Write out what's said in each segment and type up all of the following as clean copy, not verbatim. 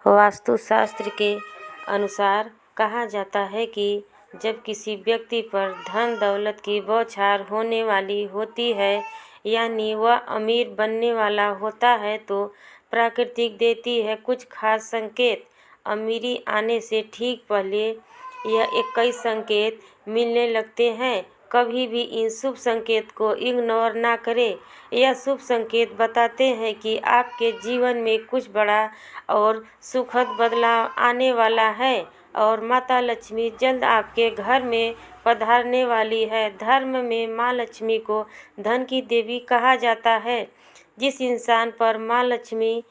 वास्तुशास्त्र के अनुसार कहा जाता है कि जब किसी व्यक्ति पर धन दौलत की बौछार होने वाली होती है, यानी वह अमीर बनने वाला होता है, तो प्रकृति देती है कुछ खास संकेत। अमीरी आने से ठीक पहले यह 21 संकेत मिलने लगते हैं। कभी भी इन शुभ संकेत को इग्नोर ना करें। यह शुभ संकेत बताते हैं कि आपके जीवन में कुछ बड़ा और सुखद बदलाव आने वाला है और माता लक्ष्मी जल्द आपके घर में पधारने वाली है। धर्म में माँ लक्ष्मी को धन की देवी कहा जाता है। जिस इंसान पर माँ लक्ष्मी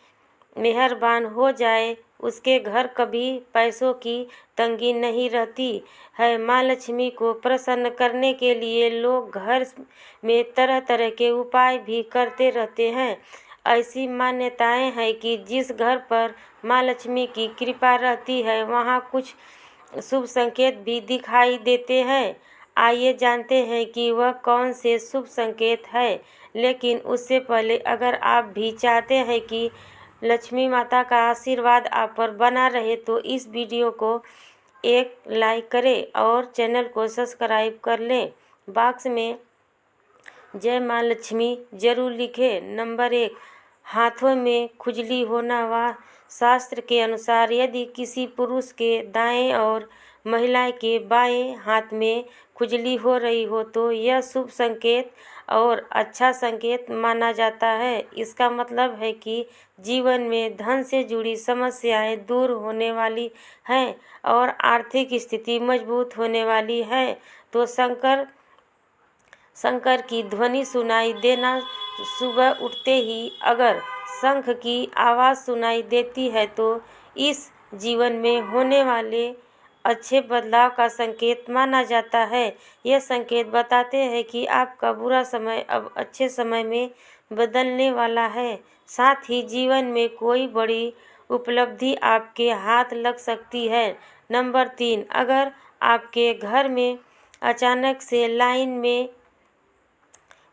मेहरबान हो जाए, उसके घर कभी पैसों की तंगी नहीं रहती है। माँ लक्ष्मी को प्रसन्न करने के लिए लोग घर में तरह तरह के उपाय भी करते रहते हैं। ऐसी मान्यताएं हैं कि जिस घर पर माँ लक्ष्मी की कृपा रहती है, वहाँ कुछ शुभ संकेत भी दिखाई देते हैं। आइए जानते हैं कि वह कौन से शुभ संकेत है। लेकिन उससे पहले अगर आप भी चाहते हैं कि लक्ष्मी माता का आशीर्वाद आप पर बना रहे, तो इस वीडियो को एक लाइक करें और चैनल को सब्सक्राइब कर लें। बॉक्स में जय माँ लक्ष्मी जरूर लिखें। नंबर 1, हाथों में खुजली होना। व शास्त्र के अनुसार यदि किसी पुरुष के दाएं और महिला के बाएं हाथ में खुजली हो रही हो, तो यह शुभ संकेत और अच्छा संकेत माना जाता है। इसका मतलब है कि जीवन में धन से जुड़ी समस्याएं दूर होने वाली हैं और आर्थिक स्थिति मजबूत होने वाली है। तो शंकर की ध्वनि सुनाई देना। सुबह उठते ही अगर शंख की आवाज़ सुनाई देती है, तो इस जीवन में होने वाले अच्छे बदलाव का संकेत माना जाता है। यह संकेत बताते हैं कि आपका बुरा समय अब अच्छे समय में बदलने वाला है। साथ ही जीवन में कोई बड़ी उपलब्धि आपके हाथ लग सकती है। नंबर 3, अगर आपके घर में अचानक से लाइन में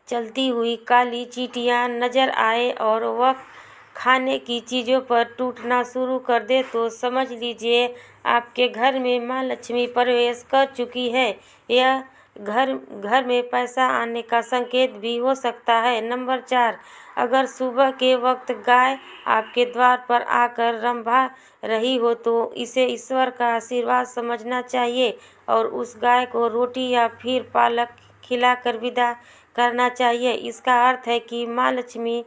चलती हुई काली चींटियां नजर आए और वह खाने की चीज़ों पर टूटना शुरू कर दे, तो समझ लीजिए आपके घर में माँ लक्ष्मी प्रवेश कर चुकी है। यह घर में पैसा आने का संकेत भी हो सकता है। नंबर 4, अगर सुबह के वक्त गाय आपके द्वार पर आकर रंभा रही हो, तो इसे ईश्वर का आशीर्वाद समझना चाहिए और उस गाय को रोटी या फिर पालक खिलाकर विदा करना चाहिए। इसका अर्थ है कि माँ लक्ष्मी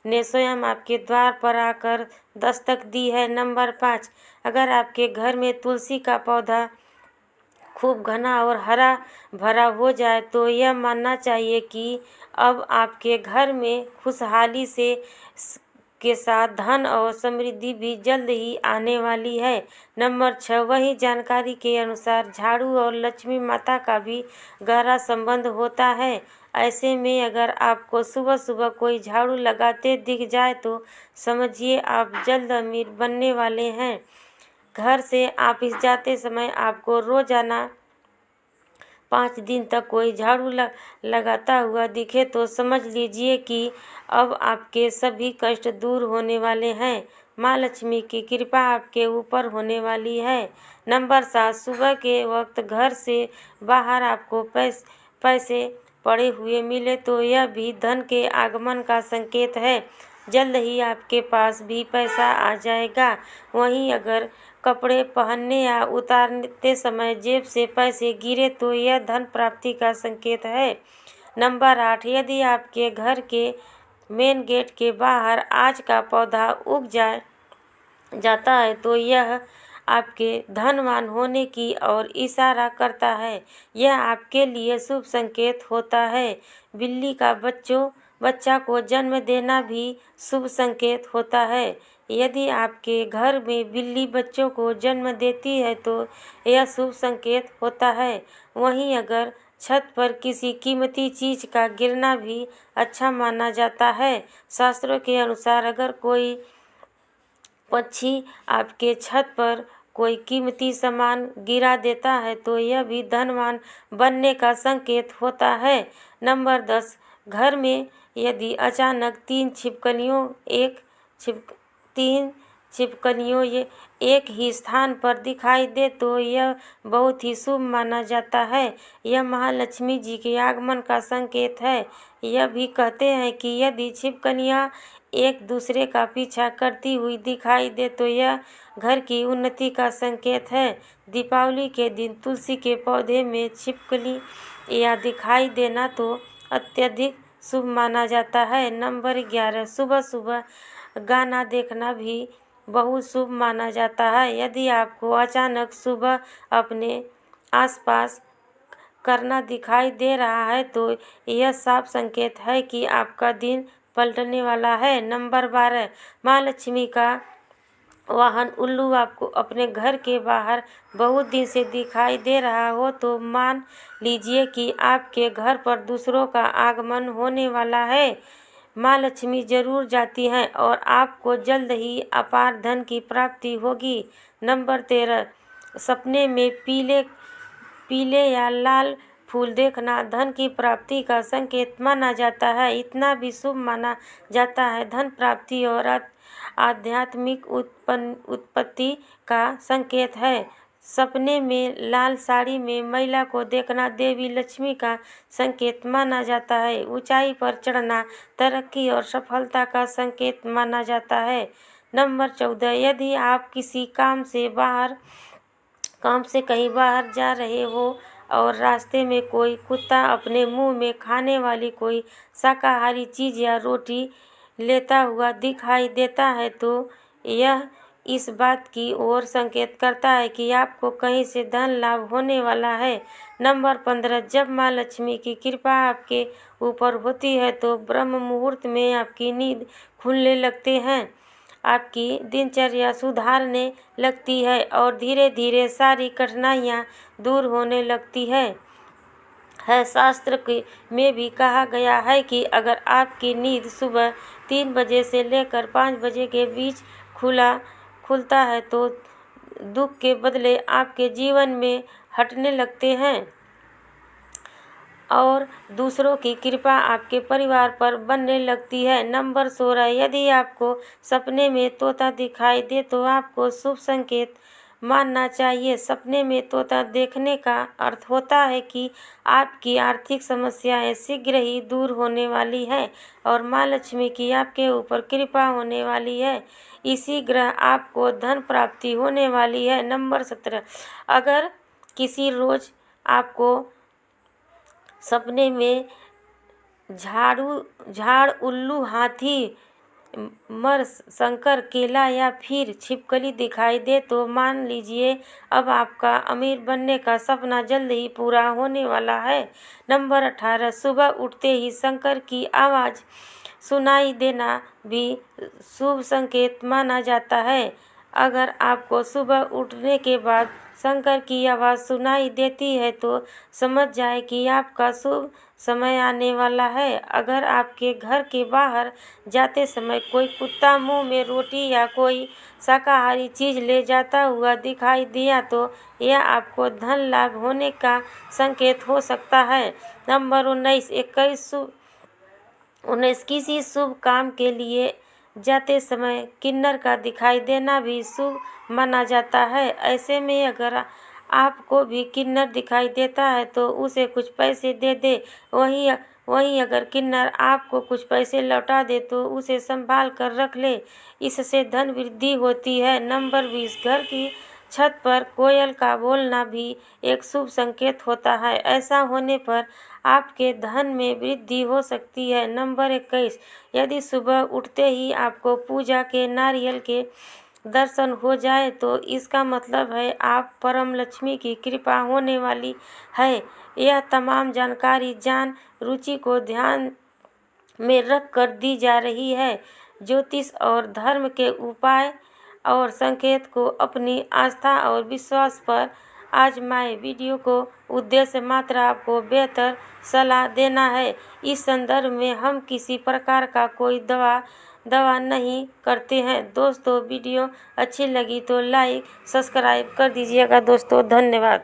ने स्वयं आपके द्वार पर आकर दस्तक दी है। नंबर 5, अगर आपके घर में तुलसी का पौधा खूब घना और हरा भरा हो जाए, तो यह मानना चाहिए कि अब आपके घर में खुशहाली के साथ धन और समृद्धि भी जल्द ही आने वाली है। नंबर 6, वही जानकारी के अनुसार झाड़ू और लक्ष्मी माता का भी गहरा संबंध होता है। ऐसे में अगर आपको सुबह सुबह कोई झाड़ू लगाते दिख जाए, तो समझिए आप जल्द अमीर बनने वाले हैं। घर से ऑफिस जाते समय आपको रोजाना 5 दिन तक कोई झाड़ू लगाता हुआ दिखे, तो समझ लीजिए कि अब आपके सभी कष्ट दूर होने वाले हैं। माँ लक्ष्मी की कृपा आपके ऊपर होने वाली है। नंबर 7, सुबह के वक्त घर से बाहर आपको पैसे पड़े हुए मिले, तो यह भी धन के आगमन का संकेत है। जल्द ही आपके पास भी पैसा आ जाएगा। वहीं अगर कपड़े पहनने या उतारते समय जेब से पैसे गिरे, तो यह धन प्राप्ति का संकेत है। नंबर 8, यदि आपके घर के मेन गेट के बाहर आज का पौधा उग जाता है, तो यह आपके धनवान होने की ओर इशारा करता है। यह आपके लिए शुभ संकेत होता है। बिल्ली का बच्चा को जन्म देना भी शुभ संकेत होता है। यदि आपके घर में बिल्ली बच्चों को जन्म देती है, तो यह शुभ संकेत होता है। वहीं अगर छत पर किसी कीमती चीज का गिरना भी अच्छा माना जाता है। शास्त्रों के अनुसार अगर कोई पक्षी आपके छत पर कोई कीमती सामान गिरा देता है, तो यह भी धनवान बनने का संकेत होता है। नंबर 10, घर में यदि अचानक 3 छिपकलियों ये एक ही स्थान पर दिखाई दे तो यह बहुत ही शुभ माना जाता है। यह महालक्ष्मी जी के आगमन का संकेत है। यह भी कहते हैं कि यदि छिपकलियाँ एक दूसरे का पीछा करती हुई दिखाई दे तो यह घर की उन्नति का संकेत है। दीपावली के दिन तुलसी के पौधे में छिपकली या दिखाई देना तो अत्यधिक शुभ माना जाता है। नंबर 11, सुबह सुबह गाना देखना भी बहुत शुभ माना जाता है। यदि आपको अचानक सुबह अपने आसपास करना दिखाई दे रहा है तो यह साफ संकेत है कि आपका दिन पलटने वाला है। नंबर 12, महालक्ष्मी का वाहन उल्लू आपको अपने घर के बाहर बहुत दिन से दिखाई दे रहा हो तो मान लीजिए कि आपके घर पर दूसरों का आगमन होने वाला है। माँ लक्ष्मी जरूर जाती हैं और आपको जल्द ही अपार धन की प्राप्ति होगी। नंबर 13, सपने में पीले या लाल फूल देखना धन की प्राप्ति का संकेत माना जाता है। इतना भी शुभ माना जाता है धन प्राप्ति और आध्यात्मिक उत्पत्ति का संकेत है। सपने में लाल साड़ी में महिला को देखना देवी लक्ष्मी का संकेत माना जाता है। ऊंचाई पर चढ़ना तरक्की और सफलता का संकेत माना जाता है। नंबर 14, यदि आप किसी काम से कहीं बाहर जा रहे हो और रास्ते में कोई कुत्ता अपने मुंह में खाने वाली कोई शाकाहारी चीज़ या रोटी लेता हुआ दिखाई देता है तो यह इस बात की ओर संकेत करता है कि आपको कहीं से धन लाभ होने वाला है। नंबर 15, जब माँ लक्ष्मी की कृपा आपके ऊपर होती है तो ब्रह्म मुहूर्त में आपकी नींद खुलने लगते हैं, आपकी दिनचर्या सुधारने लगती है और धीरे धीरे सारी कठिनाइयाँ दूर होने लगती है। शास्त्र में भी कहा गया है कि अगर आपकी नींद सुबह 3 बजे से लेकर 5 बजे के बीच खुलता है तो दुख के बदले आपके जीवन में हटने लगते हैं और दूसरों की कृपा आपके परिवार पर बनने लगती है। नंबर 16, यदि आपको सपने में तोता दिखाई दे तो आपको शुभ संकेत मानना चाहिए। सपने में तोता देखने का अर्थ होता है कि आपकी आर्थिक समस्याएं शीघ्र ही दूर होने वाली है और माँ लक्ष्मी की आपके ऊपर कृपा होने वाली है। इसी ग्रह आपको धन प्राप्ति होने वाली है। नंबर 17, अगर किसी रोज आपको सपने में झाड़ उल्लू हाथी मर शंकर केला या फिर छिपकली दिखाई दे तो मान लीजिए अब आपका अमीर बनने का सपना जल्द ही पूरा होने वाला है। नंबर 18, सुबह उठते ही शंकर की आवाज़ सुनाई देना भी शुभ संकेत माना जाता है। अगर आपको सुबह उठने के बाद शंकर की आवाज़ सुनाई देती है तो समझ जाए कि आपका शुभ समय आने वाला है। अगर आपके घर के बाहर जाते समय कोई कुत्ता मुंह में रोटी या कोई शाकाहारी चीज़ ले जाता हुआ दिखाई दिया तो यह आपको धन लाभ होने का संकेत हो सकता है। नंबर 19 किसी शुभ काम के लिए जाते समय किन्नर का दिखाई देना भी शुभ माना जाता है। ऐसे में अगर आपको भी किन्नर दिखाई देता है तो उसे कुछ पैसे दे दे। वहीं अगर किन्नर आपको कुछ पैसे लौटा दे तो उसे संभाल कर रख ले, इससे धन वृद्धि होती है। नंबर 20, घर की छत पर कोयल का बोलना भी एक शुभ संकेत होता है। ऐसा होने पर आपके धन में वृद्धि हो सकती है। नंबर 21, यदि सुबह उठते ही आपको पूजा के नारियल के दर्शन हो जाए तो इसका मतलब है आप परम लक्ष्मी की कृपा होने वाली है। यह तमाम जानकारी रुचि को ध्यान में रख कर दी जा रही है। ज्योतिष और धर्म के उपाय और संकेत को अपनी आस्था और विश्वास पर आजमाएं। वीडियो को उद्देश्य मात्र आपको बेहतर सलाह देना है। इस संदर्भ में हम किसी प्रकार का कोई दवा नहीं करते हैं। दोस्तों, वीडियो अच्छी लगी तो लाइक सब्सक्राइब कर दीजिएगा। दोस्तों, धन्यवाद।